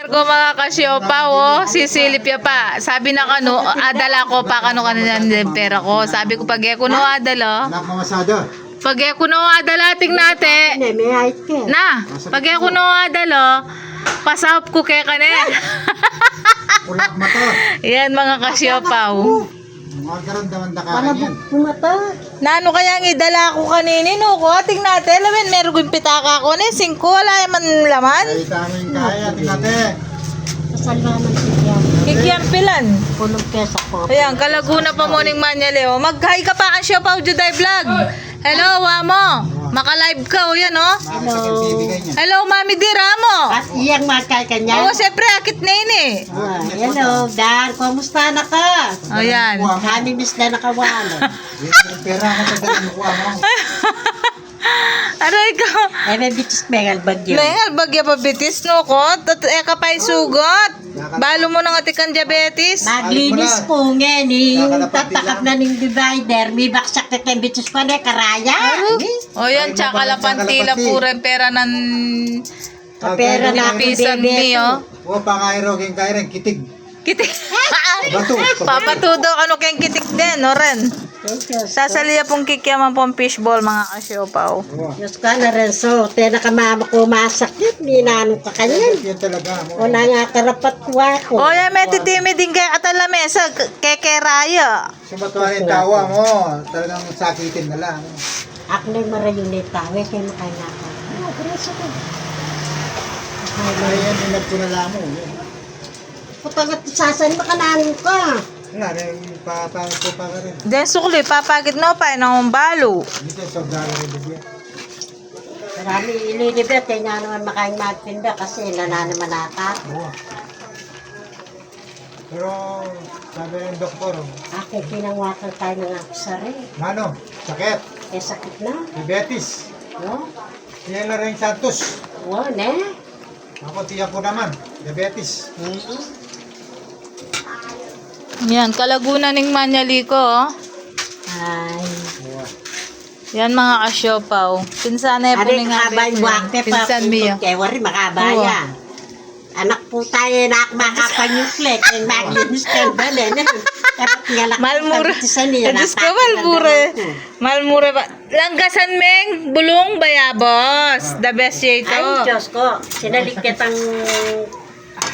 ko mga kasyopa, oh, sisilip ya pa. Sabi na kano, adala ko pa kano kanina ng pera ko. Sabi ko pag kuno adala. Anak mamasada. Pag kuno adala ting nate. May ayos ka. Na, pag kuno adala, pasahop ko kay kane. Ulak mata. Yan mga kasyopa, oh. Mga karamdaman da Para ka yan. bumata. Nano kaya ang idala ko kanini no ko ating natin lamin meron kong pitaka ko ni 5 wala man laman. Ay taming kaya. Tingate. Kasalanan siya. Kikiam pilan. Pulong pesa ko. Ayan, Kalaguna pa mo ning Manya Leo. Mag-hi ka pa ang Siopaw Juday Vlog. Hello, Wamo. Maka-live ka o yan, oh. Hello. Hello, Mami Dira mo. At iyang makay kanya. Oo, siyempre, akit na yun eh. Hello, Dan. Kumusta na ka? Ayan. Kami miss na nakawala. Pera ka sa ganun kuha mo. Aray ko. Eh, may bitis bengal bagyo. Lengal, bagya pa bitis no ko. Kapay sugot. Balo mo na nga tikang diabetes. Maglinis po nga ni tatakap na ng divider. May baksak na kayong bitis pa na karaya. O yan, tsaka lapantila pura yung pera ng Kapera na ako, pisan bebe. niyo. O pangairo keng kaireng kitig. Kitik. Bato. Papatudo ano kayong kitik din, no ren. Sasaliya pong kikyaman pong fishball mga kasiopaw. Diyos ka na rin, so, tena ka mama ko masakit, ninanong ka kanyan. Yan talaga. O na nga karapat ko ako. O yan, may titimid din kay katalamesa, kekeraya. Sumatuan yung tawa mo. Talagang sakitin na lang. Ako na yung marayon na tawe, kaya makainaka. Ano, preso ko. Ay yan yung nagpunala mo. Putagat sasan, makananong ka. Wala rin. Papangit ko pa ka rin. Den sukli, papagit no pa, ng balo. Dito sa gala rin bigyan. Marami ililibet, kaya nga naman makain magtinda kasi nananaman nata. Oo. Pero sabi ng doktor, Ako, pinangwakan tayo ng aksari. ano, sakit, Eh, sakit na. diabetes, No? yan na rin Santos. Oo, ne? Ako tiyak ko naman, diabetes. Yan, Kalaguna ning Manyaliko, oh. Ay. Yan mga kasiopaw. Pinsan na po Ari, ning kabay wakte pa. Pinsan Mio. Kaya wari makabaya. Anak po tayo na makapanyuklek. Ang maglinis ka ba na? Dapat nga lang. Malmura. Niya, Diyos ko, malmura. Malmura ba? Langgasan meng, bulong bayabos. The best siya ito. Ay, Diyos ko. Sinalikit ang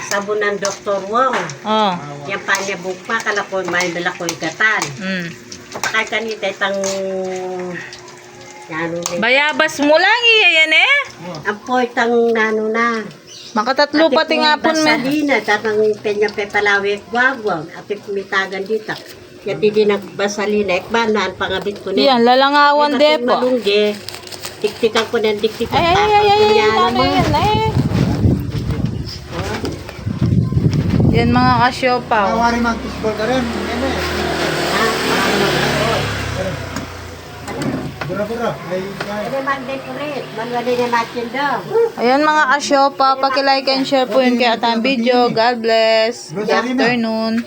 sabon ng Dr. Wong. Oh. Yan pa niya bukpa. Kala ko may malakoy katan. Mm. Kaya kanita itang... Ano na. Bayabas mo lang iya yan eh. Ang po itang nano na. Makatatlo pati nga po me. Basalina, tatang penya pepalawik wagwag. Ati kumitagan dito. Yati din ang basalina. Ekbanan, pangabit ko na. Yan, lalangawan de po. Malungge. Tiktikan ko ng tiktikan. Ay, ano yan eh. Yan mga kasiopaw. Tawari mag-fishball ka rin, yan eh. Bura-bura, ay kaya. Hindi mag-decorate. Malwali na natin daw. Ayan mga kasiopaw, paki-like and share po yun kay atang video. God bless. Good afternoon.